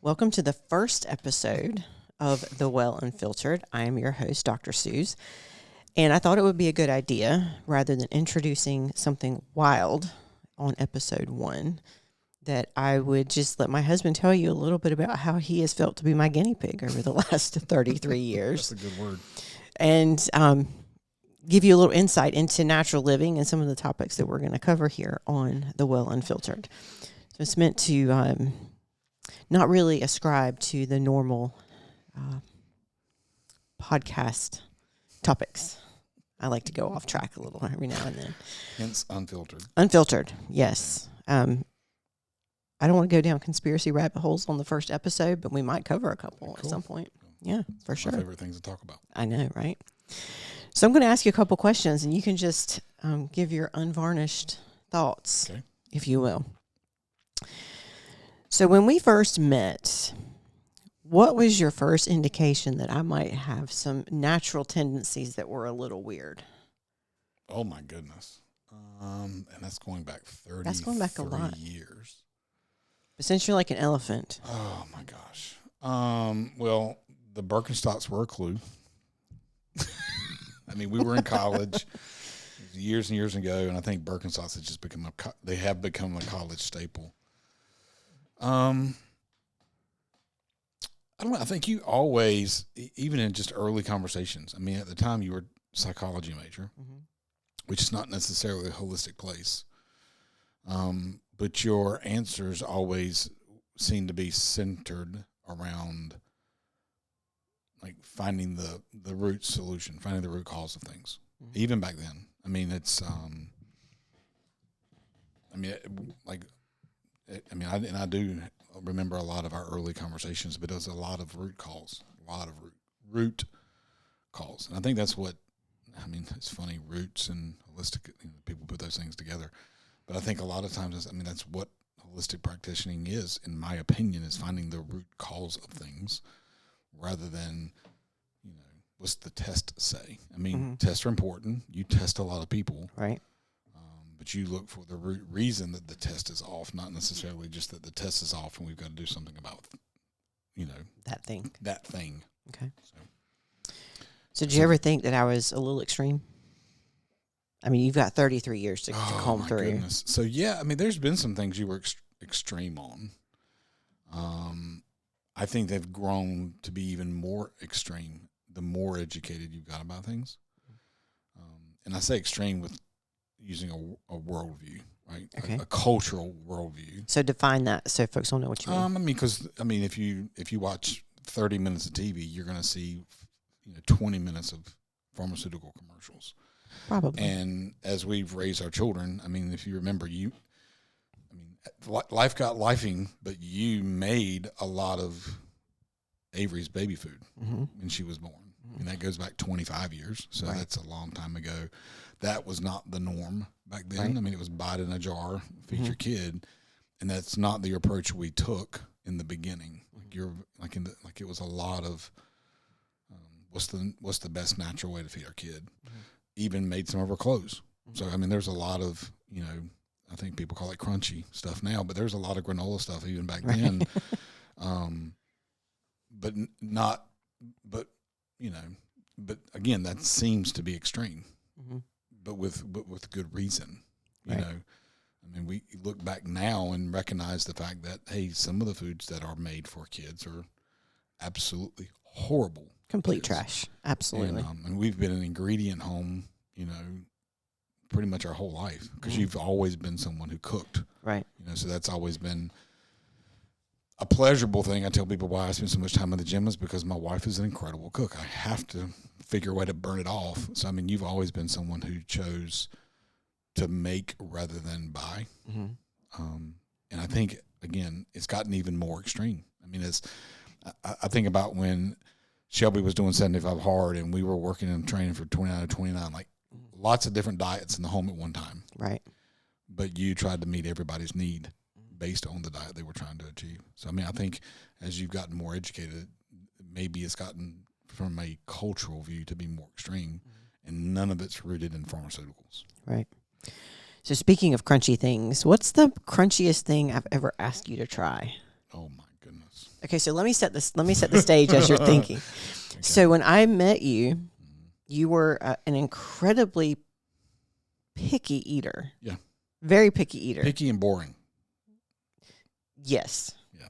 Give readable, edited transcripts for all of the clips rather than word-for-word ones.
Welcome to the first episode of the Well Unfiltered. I am your host, Dr. Suze, and I thought it would be a good idea, rather than introducing something wild on episode 1, that I would just let my husband tell you a little bit about how he has felt to be my guinea pig over the last 33 years. That's a good word. And give you a little insight into natural living and some of the topics that we're going to cover here on the Well Unfiltered. So it's meant to not really ascribe to the normal podcast topics. I like to go off track a little every now and then. Hence unfiltered. Unfiltered, yes. I don't want to go down conspiracy rabbit holes on the first episode, but we might cover a couple at some point. Yeah, for sure. My favorite things to talk about. I know, right? So I'm going to ask you a couple questions, and you can just give your unvarnished thoughts, if you will. So when we first met, what was your first indication that I might have some natural tendencies that were a little weird? Oh, my goodness. And that's going back 33 That's going back a lot. years. But since you're like an elephant. Oh, my gosh. Well, the Birkenstocks were a clue. I mean, we were in college years and years ago, and I think Birkenstocks have just become a college staple. I don't know. I think you always, even in just early conversations, I mean, at the time you were a psychology major, which is not necessarily a holistic place. But your answers always seem to be centered around like finding the root solution, finding the root cause of things. Even back then. I mean, it's, I do remember a lot of our early conversations, but there's a lot of root cause, root cause. And I think that's what, I mean, it's funny, roots and holistic, people put those things together. But I think a lot of times, that's what holistic practicing is, in my opinion, is finding the root cause of things rather than, what's the test say? I mean, tests are important. You test a lot of people. Right. But you look for the root reason that the test is off, not necessarily just that the test is off and we've got to do something about, that thing. Okay. So did you ever think that I was a little extreme? I mean, you've got 33 years to comb through. Goodness. So, yeah, there's been some things you were extreme on. I think they've grown to be even more extreme the more educated you've got about things. And I say extreme with using a worldview, right? Okay. A cultural worldview. So define that so folks don't know what you mean. Because if you watch 30 minutes of TV, you're going to see 20 minutes of pharmaceutical commercials. Probably. And as we've raised our children, if you remember, life got lifing, but you made a lot of Avery's baby food when she was born. And that goes back 25 years. So that's a long time ago. That was not the norm back then. Right. It was buy it in a jar, feed your kid. And that's not the approach we took in the beginning. It was a lot of what's the best natural way to feed our kid. Even made some of our clothes. So, there's a lot of, I think people call it crunchy stuff now, but there's a lot of granola stuff even back then. But again, that seems to be extreme, but with good reason, you know. We look back now and recognize the fact that, hey, some of the foods that are made for kids are absolutely horrible. Complete trash. Absolutely. And we've been an ingredient home, pretty much our whole life, because you've always been someone who cooked. Right. So that's always been a pleasurable thing. I tell people why I spend so much time in the gym is because my wife is an incredible cook. I have to figure a way to burn it off. So, you've always been someone who chose to make rather than buy. And I think, again, it's gotten even more extreme. I think about when Shelby was doing 75 hard and we were working and training for 29 to 29, like lots of different diets in the home at one time. Right. But you tried to meet everybody's need based on the diet they were trying to achieve. So, I think as you've gotten more educated, maybe it's gotten from a cultural view to be more extreme, and none of it's rooted in pharmaceuticals. Right. So speaking of crunchy things, what's the crunchiest thing I've ever asked you to try? Oh, my goodness. Okay, so let me set the stage as you're thinking. Okay. So when I met you, you were an incredibly picky eater. Yeah. Very picky eater. Picky and boring. Yes. Yeah.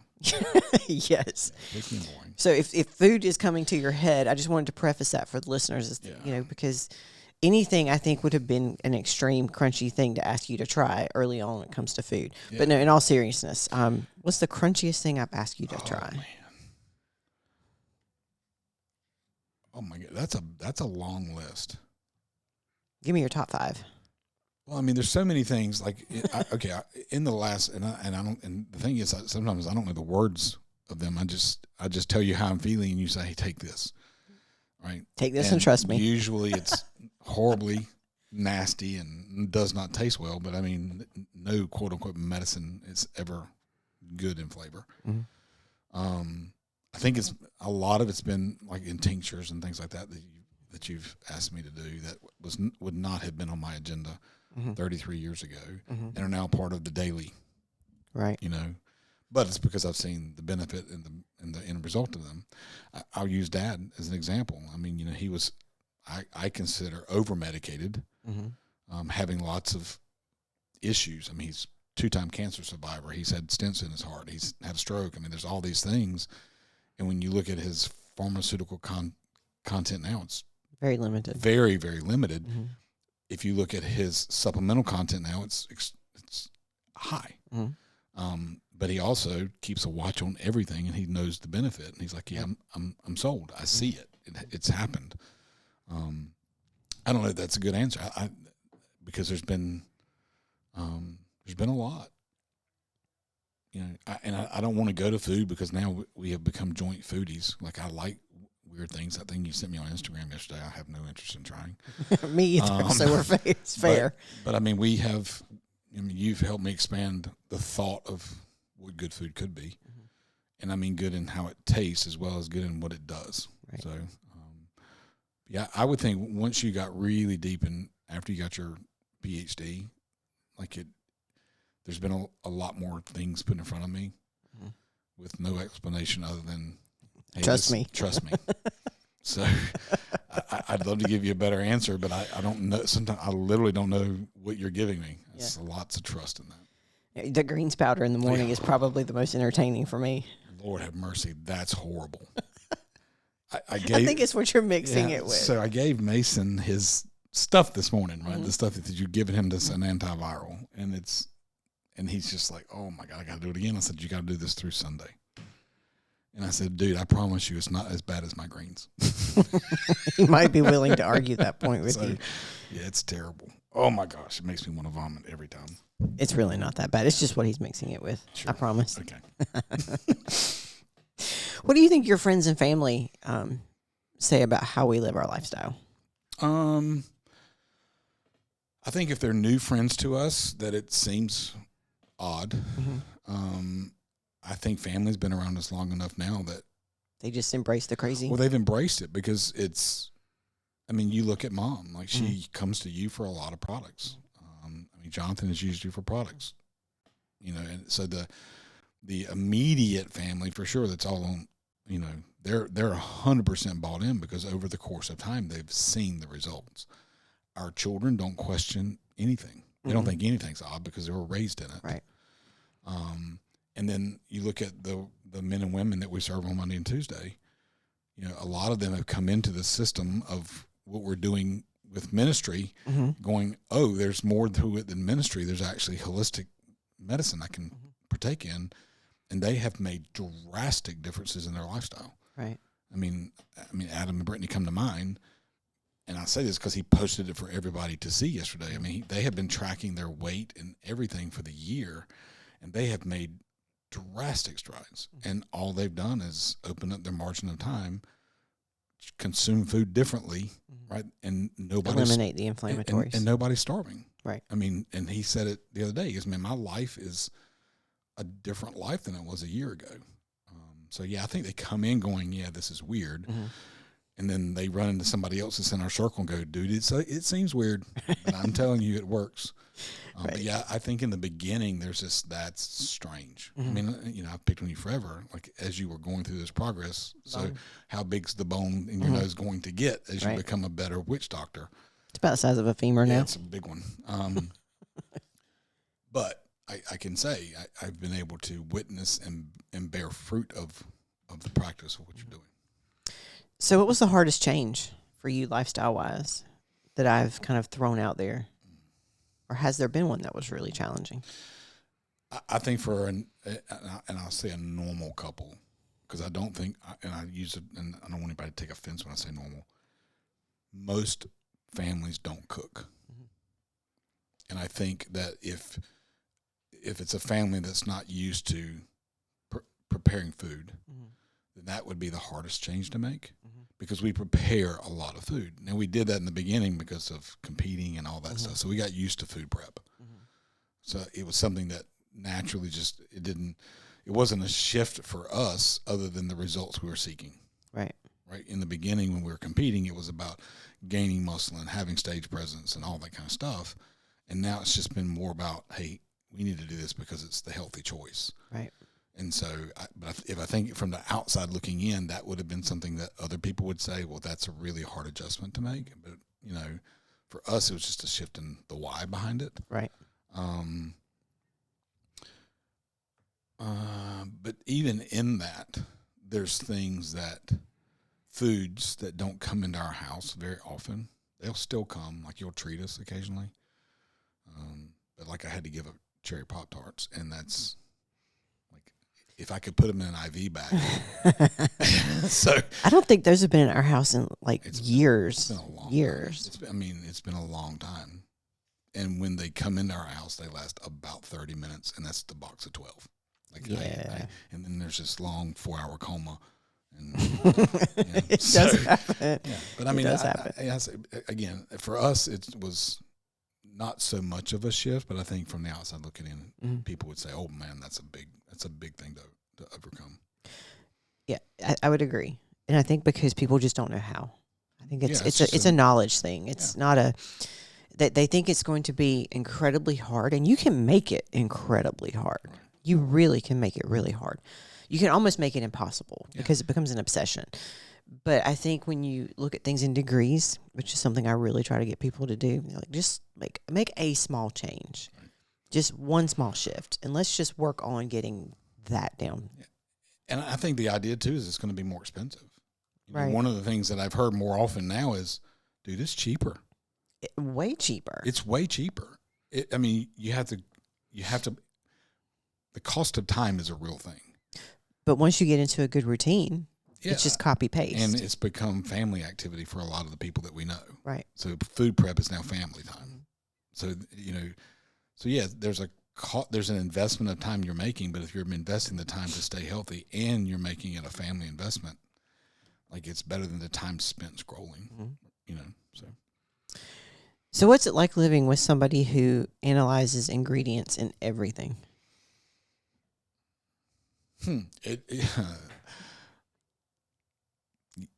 Yes. Yeah, picky and boring. So if food is coming to your head, I just wanted to preface that for the listeners, because anything I think would have been an extreme crunchy thing to ask you to try early on when it comes to food. Yeah. But no, in all seriousness, what's the crunchiest thing I've asked you to try? Man. Oh my God, that's a long list. Give me your top 5. Well, I mean, there's so many things. Like, in the last, and I don't. And the thing is, sometimes I don't know the words of them. I just tell you how I'm feeling, and you say, "Hey, take this." Right? Take this and trust me. Usually, it's horribly nasty and does not taste well. But I mean, no quote unquote medicine is ever good in flavor. Mm-hmm. I think a lot of it's been like in tinctures and things like that that you've asked me to do that would not have been on my agenda 33 years ago, and are now part of the daily. Right. But it's because I've seen the benefit and the end result of them. I'll use Dad as an example. I mean, he was, I consider over medicated, having lots of issues. I mean, he's 2-time cancer survivor. He's had stents in his heart. He's had a stroke. I mean, there's all these things. And when you look at his pharmaceutical content now, it's very limited. Very, very limited. Mm-hmm. If you look at his supplemental content now, it's high. Mm-hmm. But he also keeps a watch on everything, and he knows the benefit. And he's like, "Yeah, I'm sold. I see it. It's happened." I don't know if that's a good answer. Because there's been a lot. I don't want to go to food because now we have become joint foodies. Like, I like weird things. That thing you sent me on Instagram yesterday, I have no interest in trying. Me either. So it's fair. But I mean, you've helped me expand the thought of what good food could be. Mm-hmm. And I mean good in how it tastes as well as good in what it does. Right. So, I would think once you got really deep in, after you got your PhD, there's been a lot more things put in front of me with no explanation other than, hey, trust me. So I'd love to give you a better answer, but I don't know. Sometimes I literally don't know what you're giving me. There's lots of trust in that. The greens powder in the morning is probably the most entertaining for me. Lord have mercy. That's horrible. I think it's what you're mixing it with. So I gave Mason his stuff this morning, right? Mm-hmm. The stuff that you've given him as an antiviral. And he's just like, "Oh my God, I got to do it again." I said, "You got to do this through Sunday." And I said, "Dude, I promise you it's not as bad as my greens." He might be willing to argue that point with you. Yeah, it's terrible. Oh my gosh, it makes me want to vomit every time. It's really not that bad. It's just what he's mixing it with. Sure. I promise. Okay. What do you think your friends and family say about how we live our lifestyle? I think if they're new friends to us, that it seems odd. Mm-hmm. I think family's been around us long enough now that they just embrace the crazy. Well, they've embraced it because you look at Mom, like she comes to you for a lot of products. Jonathan has used you for products, and so the immediate family for sure, that's all on, they're 100% bought in because over the course of time, they've seen the results. Our children don't question anything. They don't think anything's odd because they were raised in it. Right. And then you look at the men and women that we serve on Monday and Tuesday, a lot of them have come into the system of what we're doing with ministry, going, oh, there's more to it than ministry. There's actually holistic medicine I can partake in. And they have made drastic differences in their lifestyle. Right. I mean, Adam and Brittany come to mind. And I say this because he posted it for everybody to see yesterday. I mean, they have been tracking their weight and everything for the year, and they have made drastic strides. And all they've done is open up their margin of time, consume food differently, right? And eliminate the inflammatories. And nobody's starving. Right. I mean, and he said it the other day. He goes, "Man, my life is a different life than it was a year ago." So, I think they come in going, "Yeah, this is weird." And then they run into somebody else that's in our circle and go, dude, it seems weird, but I'm telling you, it works. Right. But yeah, I think in the beginning, that's strange. Mm-hmm. I mean, I've picked on you forever, like as you were going through this progress. So Bone. how big's the bone in your Mm-hmm. nose going to get as you Right. become a better witch doctor? It's about the size of a femur Yeah, now. it's a big one. But I can say I've been able to witness and bear fruit of the practice of what you're doing. So what was the hardest change for you lifestyle-wise that I've kind of thrown out there? Or has there been one that was really challenging? I think and I'll say a normal couple, because I don't think, and I use it, and I don't want anybody to take offense when I say normal. Most families don't cook. Mm-hmm. And I think that if it's a family that's not used to preparing food, Mm-hmm. then that would be the hardest change to make, Mm-hmm. because we prepare a lot of food. Now, we did that in the beginning because of competing and all that Mm-hmm. stuff. So we got used to food prep. Mm-hmm. So it was something that naturally it wasn't a shift for us other than the results we were seeking. Right. Right. In the beginning, when we were competing, it was about gaining muscle and having stage presence and all that kind of stuff. And now it's just been more about, hey, we need to do this because it's the healthy choice. Right. And so, if I think from the outside looking in, that would have been something that other people would say, well, that's a really hard adjustment to make. But, for us, it was just a shift in the why behind it. Right. But even in that, there's foods that don't come into our house very often. They'll still come, like you'll treat us occasionally. But like I had to give up cherry Pop-Tarts, and that's like, if I could put them in an IV bag. So I don't think those have been in our house in years. It's been a long years. Time. It's been a long time. And when they come into our house, they last about 30 minutes, and that's the box of 12. And then there's this long 4-hour coma. And, It does happen. Yeah. But I mean, again, for us, it was not so much of a shift, but I think from the outside looking in, Mm-hmm. people would say, "Oh man, that's a big thing to overcome." Yeah, I would agree, and I think because people just don't know how. I think it's a knowledge thing. It's not they think it's going to be incredibly hard, and you can make it incredibly hard. Right. You really can make it really hard. You can almost make it impossible because it becomes an obsession. But I think when you look at things in degrees, which is something I really try to get people to do, just make a small change, just one small shift, and let's just work on getting that down. Yeah. And I think the idea too is it's going to be more expensive. Right. One of the things that I've heard more often now is, dude, it's cheaper. Way cheaper. It's way cheaper. You have to. The cost of time is a real thing. But once you get into a good routine, it's just copy paste. And it's become family activity for a lot of the people that we know. Right. So food prep is now family time. So, there's an investment of time you're making, but if you're investing the time to stay healthy and you're making it a family investment, like, it's better than the time spent scrolling, So what's it like living with somebody who analyzes ingredients in everything?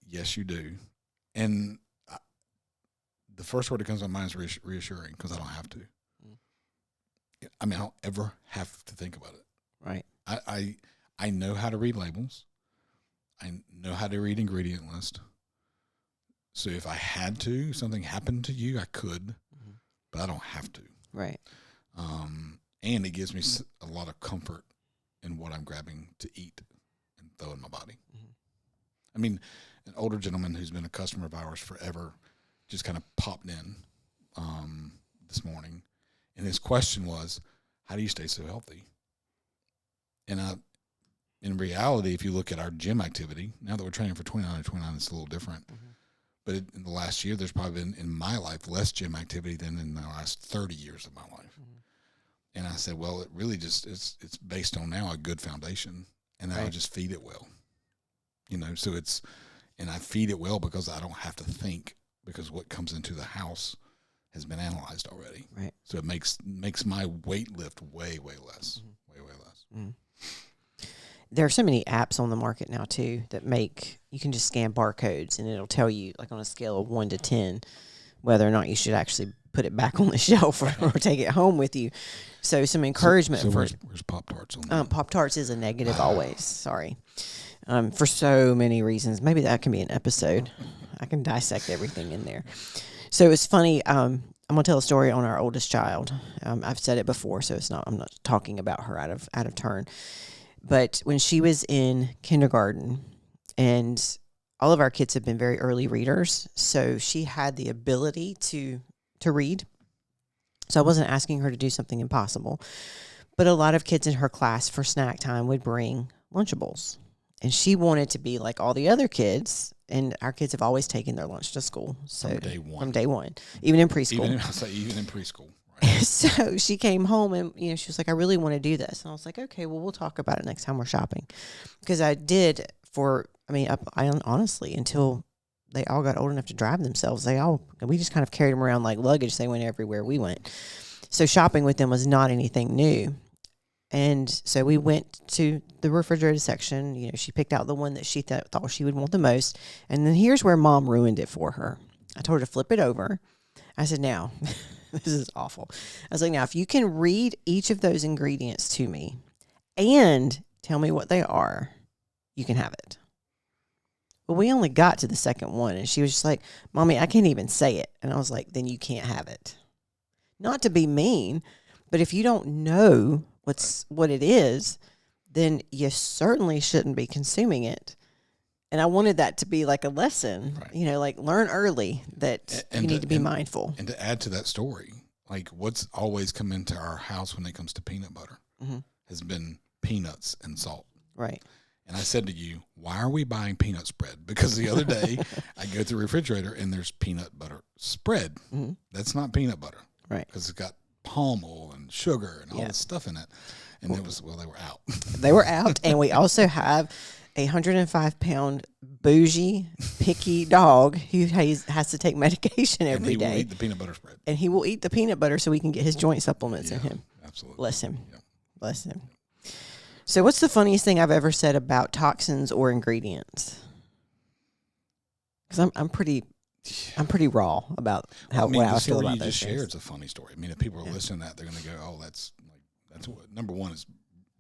Yes, you do. And the first word that comes to my mind is reassuring, because I don't have to. I don't ever have to think about it. Right. I know how to read labels. I know how to read ingredient list. So if I had to, something happened to you, I could, but I don't have to. Right. And it gives me a lot of comfort in what I'm grabbing to eat and throw in my body. Mm-hmm. An older gentleman who's been a customer of ours forever just kind of popped in this morning, and his question was, how do you stay so healthy? And in reality, if you look at our gym activity, now that we're training for 29 and 29, it's a little different. Mm-hmm. But in the last year, there's probably been, in my life, less gym activity than in the last 30 years of my life. Mm-hmm. And I said, well, it really just, it's based on now a good foundation, and I just feed it well. So and I feed it well because I don't have to think, because what comes into the house has been analyzed already. Right. So it makes my weight lift way, way less. Mm-hmm. Way, way less. Mm-hmm. there are so many apps on the market now too that you can just scan barcodes and it'll tell you, like on a scale of 1 to 10, whether or not you should actually put it back on the shelf or take it home with you. So some encouragement so for where's Pop-Tarts on that? Pop-Tarts is a negative always. Sorry. For so many reasons. Maybe that can be an episode. I can dissect everything in there. So it's funny. I'm gonna tell a story on our oldest child. I've said it before, so I'm not talking about her out of turn. But when she was in kindergarten, and all of our kids have been very early readers, so she had the ability to read. So I wasn't asking her to do something impossible. But a lot of kids in her class for snack time would bring Lunchables. And she wanted to be like all the other kids. And our kids have always taken their lunch to school. So from day one. Even in preschool. Even in preschool. Right. So she came home and, she was like, I really want to do this. And I was like, okay, well, we'll talk about it next time we're shopping. Because I did honestly, until they all got old enough to drive themselves, we just kind of carried them around like luggage. They went everywhere we went. So shopping with them was not anything new. And so we went to the refrigerated section. She picked out the one that she thought she would want the most. And then here's where Mom ruined it for her. I told her to flip it over. I said, now, this is awful. I was like, now, if you can read each of those ingredients to me and tell me what they are, you can have it. Well, we only got to the second one. And she was just like, Mommy, I can't even say it. And I was like, then you can't have it. Not to be mean, but if you don't know what it is, then you certainly shouldn't be consuming it. And I wanted that to be like a lesson, right. Like learn early that you need to be mindful. And to add to that story, like what's always come into our house when it comes to peanut butter has been peanuts and salt. Right. And I said to you, why are we buying peanut spread? Because the other day I go to the refrigerator and there's peanut butter spread. Mm-hmm. That's not peanut butter. Right. Because it's got palm oil and sugar and all this stuff in it. And they were out. They were out. And we also have a 105-pound bougie, picky dog who has to take medication every day. And he will eat the peanut butter spread. And he will eat the peanut butter so we can get his joint supplements in him. Absolutely. Bless him. Yeah. Bless him. So what's the funniest thing I've ever said about toxins or ingredients? Because I'm pretty raw about how I feel about those things. The story you just shared is a funny story. I mean, if people are listening to that, they're going to go, "Oh, that's what number one is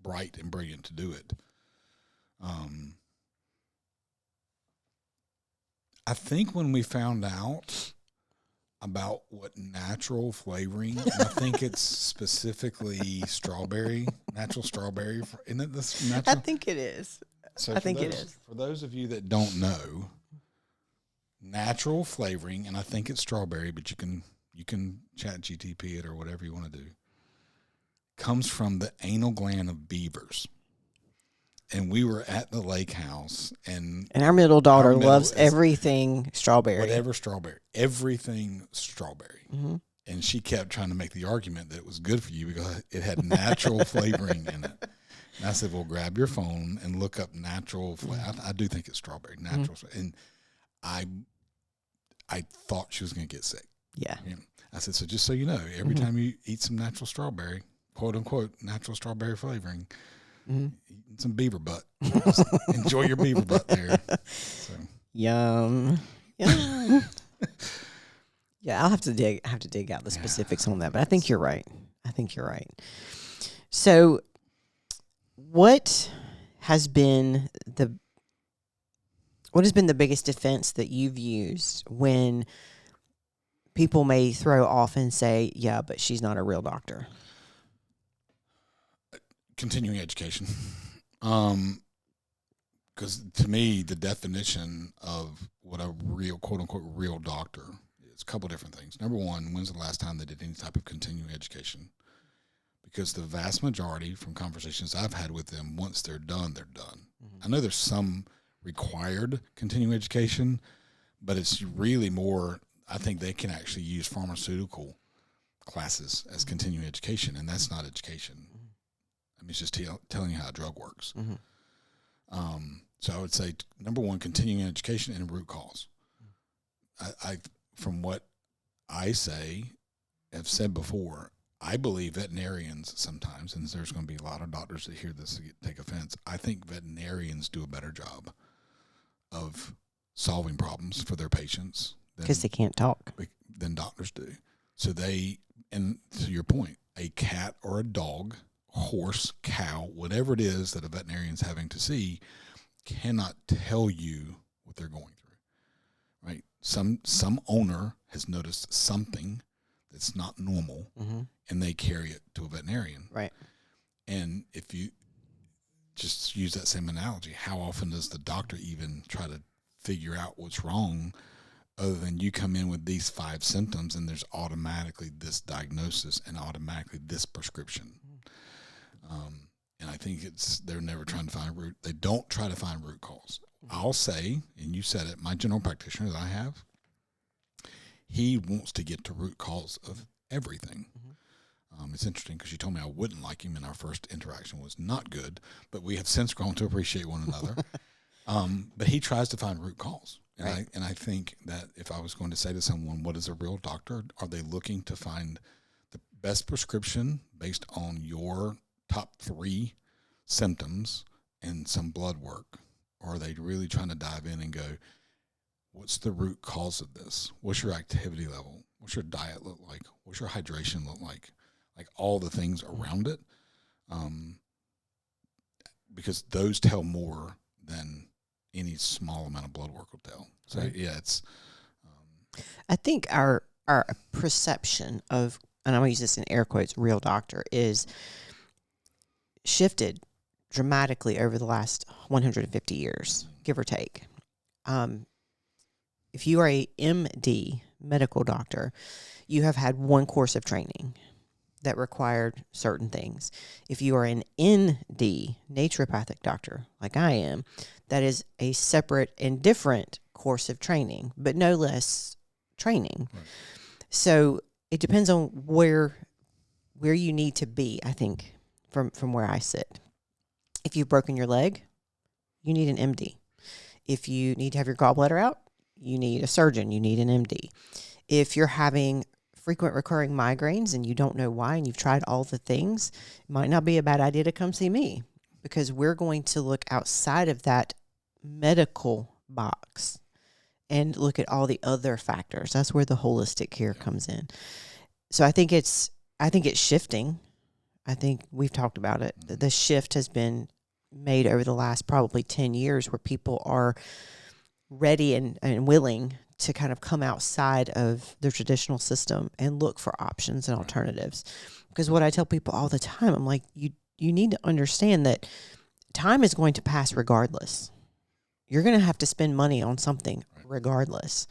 bright and brilliant to do it." I think when we found out about what natural flavoring, I think it's specifically strawberry, natural strawberry. Isn't it this natural? I think it is. So it is. For those of you that don't know, natural flavoring, and I think it's strawberry, but you can chat GTP it or whatever you want to do, comes from the anal gland of beavers. And we were at the lake house, and our middle daughter loves everything strawberry. Whatever strawberry. Everything strawberry. Mm-hmm. And she kept trying to make the argument that it was good for you because it had natural flavoring in it. And I said, well, grab your phone and look up natural flavor. I do think it's strawberry, natural. Mm-hmm. And I thought she was going to get sick. Yeah. I said, so just so you know, every time you eat some natural strawberry, quote unquote, natural strawberry flavoring, eating some beaver butt. Enjoy your beaver butt there. So. Yum. Yeah, I'll have to dig out the specifics on that, but I think you're right. So, what has been the biggest defense that you've used when people may throw off and say, "Yeah, but she's not a real doctor"? Continuing education. Because to me, the definition of what a real, quote unquote, real doctor is a couple different things. Number one, when's the last time they did any type of continuing education? Because the vast majority, from conversations I've had with them, once they're done, they're done. Mm-hmm. I know there's some required continuing education, but it's really more, I think they can actually use pharmaceutical classes as continuing education, and that's not education. I mean, it's just telling you how a drug works. Mm-hmm. So I would say, number one, continuing education and root cause. I from what I have said before, I believe veterinarians sometimes, and there's going to be a lot of doctors that hear this take offense. I think veterinarians do a better job of solving problems for their patients because they can't talk than doctors do. So and to your point, a cat or a dog, horse, cow, whatever it is that a veterinarian's having to see, cannot tell you what they're going through, right? Some owner has noticed something that's not normal, and they carry it to a veterinarian. Right. And if you just use that same analogy, how often does the doctor even try to figure out what's wrong other than you come in with these 5 symptoms and there's automatically this diagnosis and automatically this prescription? And I think they're never trying to find root. They don't try to find root cause. I'll say, and you said it, my general practitioner that I have, he wants to get to root cause of everything. It's interesting because you told me I wouldn't like him, and our first interaction was not good, but we have since grown to appreciate one another. But he tries to find root cause. And I think that if I was going to say to someone, what is a real doctor? Are they looking to find the best prescription based on your top 3 symptoms and some blood work? Or are they really trying to dive in and go, what's the root cause of this? What's your activity level? What's your diet look like? What's your hydration look like? Like all the things around it. Because those tell more than any small amount of blood work will tell. So yeah, it's. I think our perception of, and I'm going to use this in air quotes, real doctor, is shifted dramatically over the last 150 years, give or take. If you are a MD, medical doctor, you have had one course of training that required certain things. If you are an ND, naturopathic doctor, like I am, that is a separate and different course of training, but no less training. Right. So it depends on where you need to be, I think, from where I sit. If you've broken your leg, you need an MD. If you need to have your gallbladder out, you need a surgeon, you need an MD. If you're having frequent recurring migraines and you don't know why and you've tried all the things, it might not be a bad idea to come see me, because we're going to look outside of that medical box and look at all the other factors. That's where the holistic care comes in. So I think it's shifting. I think we've talked about it. The shift has been made over the last probably 10 years where people are ready and willing to kind of come outside of the traditional system and look for options and alternatives. Because what I tell people all the time, I'm like, you need to understand that time is going to pass regardless. You're going to have to spend money on something regardless.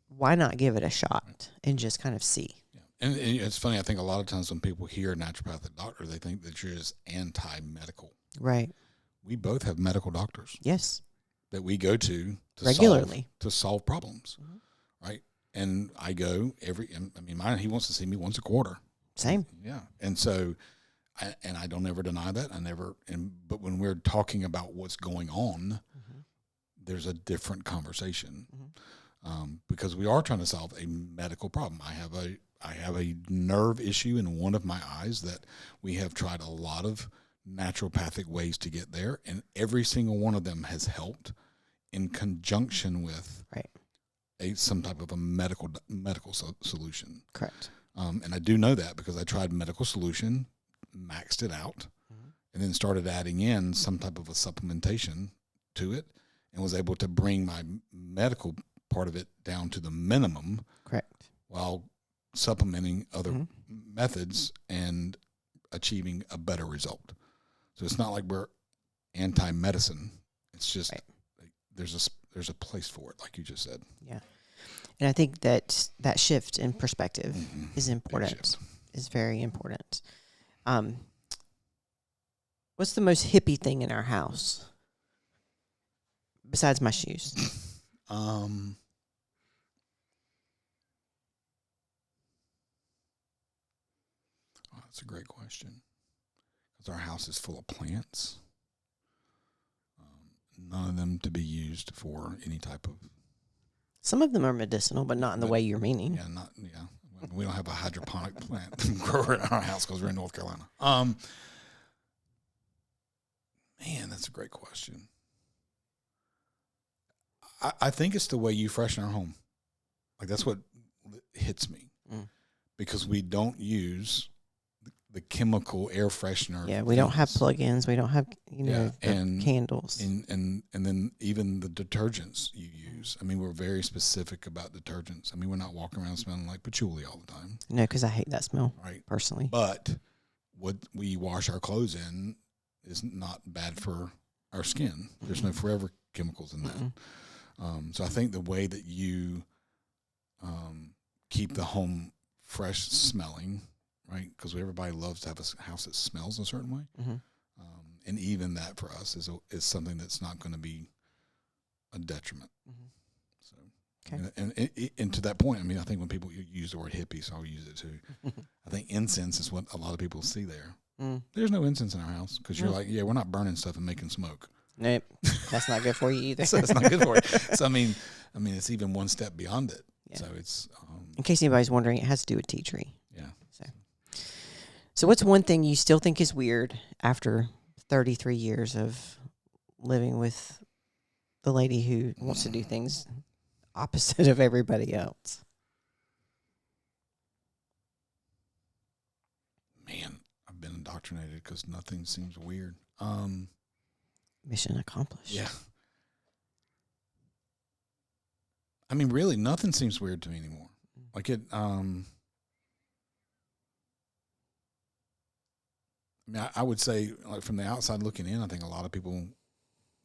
Why not give it a shot and just kind of see? And it's funny, I think a lot of times when people hear a naturopathic doctor, they think that you're just anti-medical. Right. We both have medical doctors. Yes. That we go to regularly to solve problems, right? And I go mine, he wants to see me once a quarter. Same. Yeah. And so, I don't ever deny that. But when we're talking about what's going on, there's a different conversation, because we are trying to solve a medical problem. I have a nerve issue in one of my eyes that we have tried a lot of naturopathic ways to get there, and every single one of them has helped in conjunction with some type of a medical solution. Correct. And I do know that because I tried medical solution, maxed it out, and then started adding in some type of a supplementation to it, and was able to bring my medical part of it down to the minimum. Correct. While supplementing other methods and achieving a better result. So it's not like we're anti-medicine. It's just there's a place for it, like you just said. Yeah. And I think that shift in perspective is important. Is very important. What's the most hippie thing in our house besides my shoes? That's a great question. Because our house is full of plants. None of them to be used for any type of. Some of them are medicinal, but not in the way you're meaning. Yeah, We don't have a hydroponic plant grower in our house because we're in North Carolina. Man, that's a great question. I think it's the way you freshen our home. Like, that's what hits me. Because we don't use the chemical air freshener. Yeah, we don't have plug-ins. We don't have, and candles. And then even the detergents you use. I mean, we're very specific about detergents. I mean, we're not walking around smelling like patchouli all the time. No, because I hate that smell, right? Personally. But what we wash our clothes in is not bad for our skin. There's no forever chemicals in that. So I think the way that you keep the home fresh smelling, right? Because everybody loves to have a house that smells a certain way. And even that for us is something that's not going to be a detriment. So, okay. And to that point, I mean, I think when people use the word hippie, so I'll use it too. I think incense is what a lot of people see there. There's no incense in our house because you're like, yeah, we're not burning stuff and making smoke. Nope, that's not good for you either. So it's not good for you. So I mean, it's even one step beyond it. Yeah. So it's in case anybody's wondering, it has to do with tea tree. Yeah. So what's one thing you still think is weird after 33 years of living with the lady who wants to do things opposite of everybody else? Man, I've been indoctrinated because nothing seems weird. Mission accomplished. Yeah. I mean, really, nothing seems weird to me anymore. Like it, I mean, I would say, like, from the outside looking in, I think a lot of people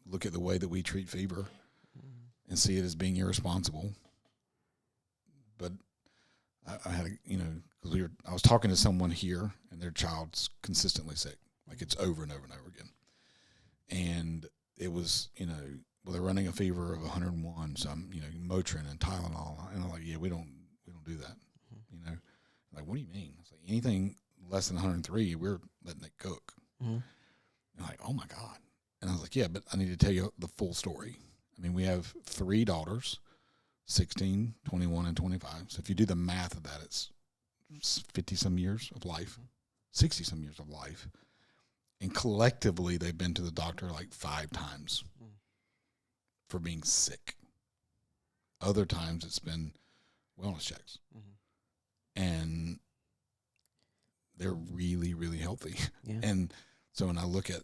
look at the way that we treat fever and see it as being irresponsible. But I had, because I was talking to someone here, and their child's consistently sick, like it's over and over and over again, and it was, well, they're running a fever of 101, so I'm, Motrin and Tylenol, and I'm like, yeah, we don't do that, Like, what do you mean? It's like anything less than 103, we're letting it cook. And like, oh my God. And I was like, yeah, but I need to tell you the full story. I mean, we have 3 daughters, 16, 21, and 25. So if you do the math of that, it's 50-some years of life, 60-some years of life. And collectively, they've been to the doctor like 5 times for being sick. Other times, it's been wellness checks. And they're really, really healthy. Yeah. And so when I look at,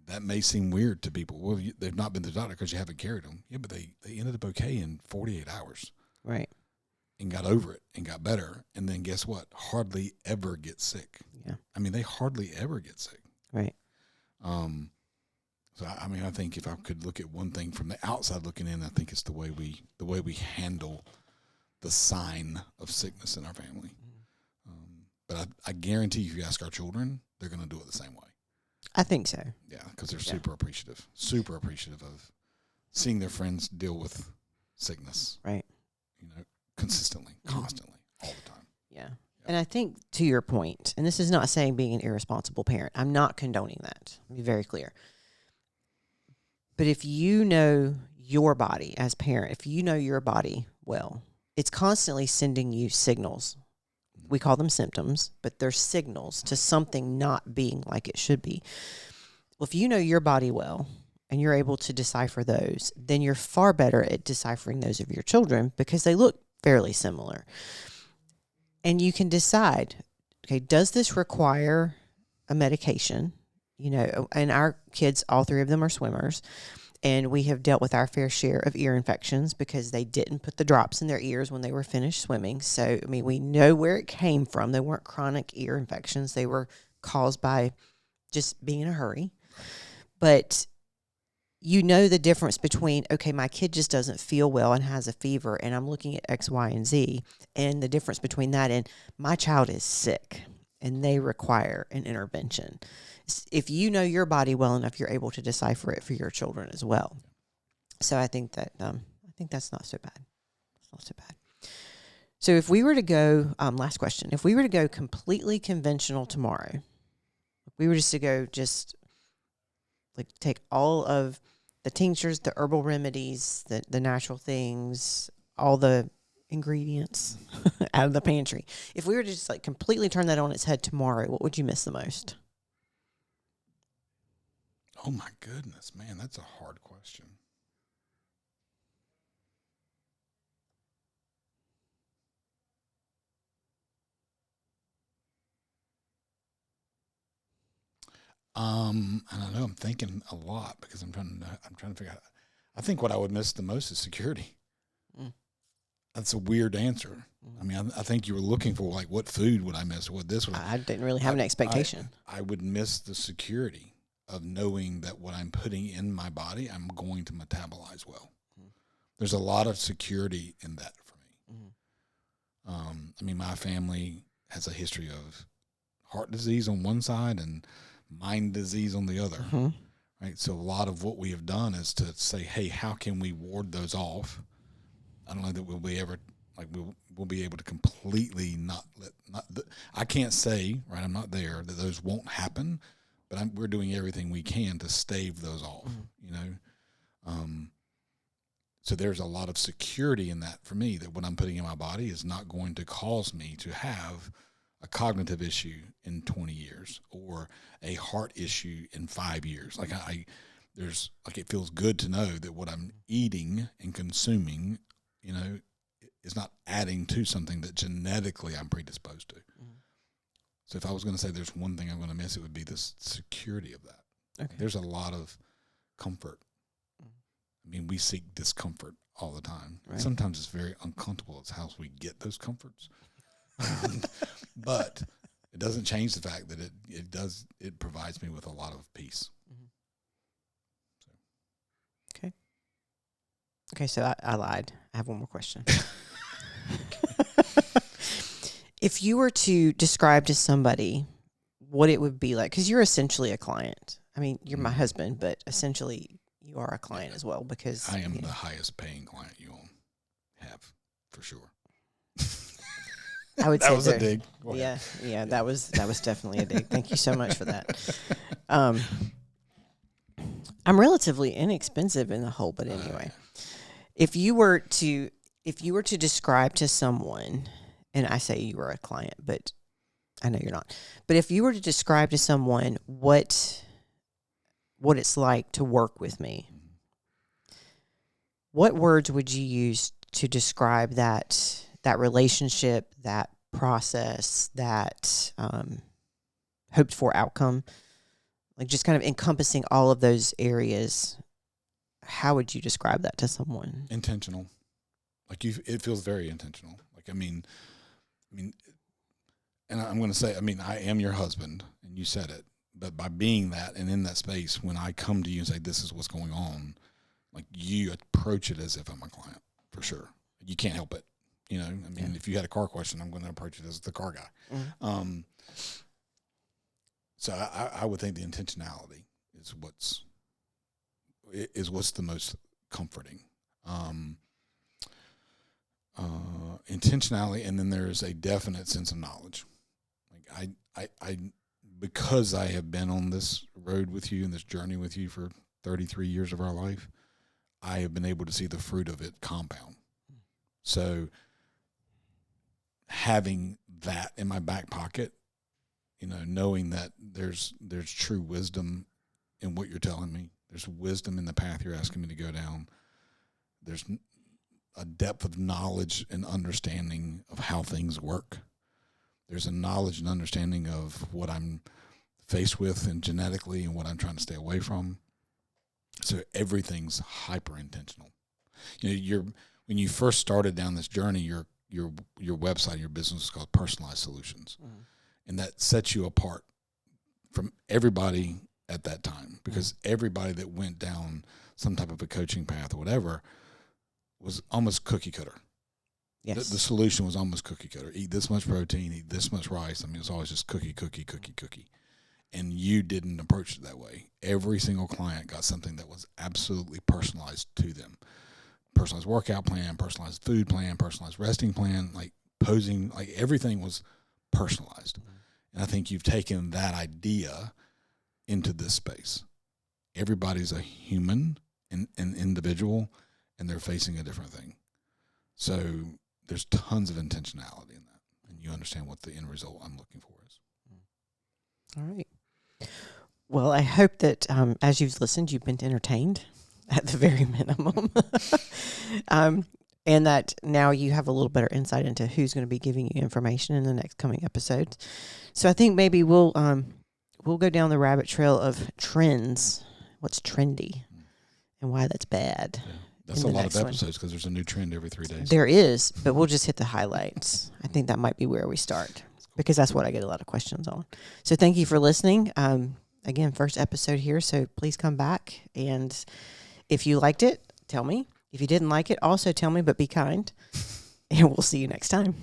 that may seem weird to people. Well, they've not been to the doctor because you haven't carried them. Yeah, but they ended up okay in 48 hours. Right. And got over it and got better. And then guess what? Hardly ever get sick. Yeah. I mean, they hardly ever get sick. Right. So I mean, I think if I could look at one thing from the outside looking in, I think it's the way we handle the sign of sickness in our family. But I guarantee if you ask our children, they're going to do it the same way. I think so. Yeah, because they're super appreciative of seeing their friends deal with sickness. Right. Consistently, constantly, all the time. Yeah. And I think, to your point, and this is not saying being an irresponsible parent. I'm not condoning that. I'll be very clear. But if you know your body as parent, if you know your body well, it's constantly sending you signals. We call them symptoms, but they're signals to something not being like it should be. Well, if you know your body well and you're able to decipher those, then you're far better at deciphering those of your children because they look fairly similar. And you can decide, okay, does this require a medication? And our kids, all 3 of them are swimmers. And we have dealt with our fair share of ear infections because they didn't put the drops in their ears when they were finished swimming. So, I mean, we know where it came from. They weren't chronic ear infections. They were caused by just being in a hurry. But you know the difference between, okay, my kid just doesn't feel well and has a fever, and I'm looking at X, Y, and Z, and the difference between that and my child is sick and they require an intervention. If you know your body well enough, you're able to decipher it for your children as well. So I think that that's not so bad. It's not so bad. So if we were to go, last question, if we were to go completely conventional tomorrow, if we were just to go like take all of the tinctures, the herbal remedies, the natural things, all the ingredients out of the pantry. If we were to just like completely turn that on its head tomorrow, what would you miss the most? Oh my goodness, man, that's a hard question. I don't know. I'm thinking a lot because I'm trying to figure out. I think what I would miss the most is security. Mm. That's a weird answer. I mean, I think you were looking for like what food would I miss or what this would. I didn't really have an expectation. I would miss the security of knowing that what I'm putting in my body, I'm going to metabolize well. There's a lot of security in that for me. I mean, my family has a history of heart disease on one side and mind disease on the other, right? So a lot of what we have done is to say, hey, how can we ward those off? I don't know that we'll be ever like we'll be able to completely I can't say, right, I'm not there, that those won't happen, but we're doing everything we can to stave those off, you know. So there's a lot of security in that for me, that what I'm putting in my body is not going to cause me to have a cognitive issue in 20 years or a heart issue in 5 years. Like there's like, it feels good to know that what I'm eating and consuming, you know, is not adding to something that genetically I'm predisposed to. So if I was going to say there's one thing I'm going to miss, it would be the security of that. Okay. There's a lot of comfort. I mean, we seek discomfort all the time. Right. Sometimes it's very uncomfortable. It's how we get those comforts. But it doesn't change the fact that it provides me with a lot of peace. So. Okay, so I lied. I have one more question. If you were to describe to somebody what it would be like, because you're essentially a client. I mean, you're my husband, but essentially you are a client as well, because I am the highest paying client you have, for sure. I would that say was a dig. Yeah, that was definitely a dig. Thank you so much for that. I'm relatively inexpensive in the whole, but anyway, if you were to describe to someone, and I say you were a client, but I know you're not, but if you were to describe to someone what it's like to work with me, what words would you use to describe that relationship, that process, that hoped for outcome, like just kind of encompassing all of those areas? How would you describe that to someone? Intentional. Like it feels very intentional. Like, I mean, and I'm going to say, I mean, I am your husband, and you said it, but by being that and in that space, when I come to you and say, this is what's going on, like, you approach it as if I'm a client, for sure. You can't help it. You know, I mean, if you had a car question, I'm going to approach it as the car guy. So I would think the intentionality is what's the most comforting. Intentionality, and then there's a definite sense of knowledge. Like I because I have been on this road with you and this journey with you for 33 years of our life, I have been able to see the fruit of it compound. So having that in my back pocket, you know, knowing that there's true wisdom in what you're telling me, there's wisdom in the path you're asking me to go down, there's a depth of knowledge and understanding of how things work. There's a knowledge and understanding of what I'm faced with and genetically and what I'm trying to stay away from. So everything's hyper intentional. You know, when you first started down this journey, your website, your business is called Personalized Solutions. And that sets you apart from everybody at that time, because everybody that went down some type of a coaching path or whatever was almost cookie cutter. Yes. The solution was almost cookie cutter. Eat this much protein, eat this much rice. I mean, it's always just cookie. And you didn't approach it that way. Every single client got something that was absolutely personalized to them. Personalized workout plan, personalized food plan, personalized resting plan, like posing, like everything was personalized. And I think you've taken that idea into this space. Everybody's a human and an individual, and they're facing a different thing. So there's tons of intentionality in that, and you understand what the end result I'm looking for is. All right. Well, I hope that as you've listened, you've been entertained at the very minimum. And that now you have a little better insight into who's going to be giving you information in the next coming episodes. So I think maybe we'll go down the rabbit trail of trends, what's trendy, and why that's bad. Yeah. That's a lot of episodes because there's a new trend every 3 days. There is, but we'll just hit the highlights. I think that might be where we start because that's what I get a lot of questions on. So thank you for listening. Again, first episode here, so please come back. And if you liked it, tell me. If you didn't like it, also tell me, but be kind. And we'll see you next time.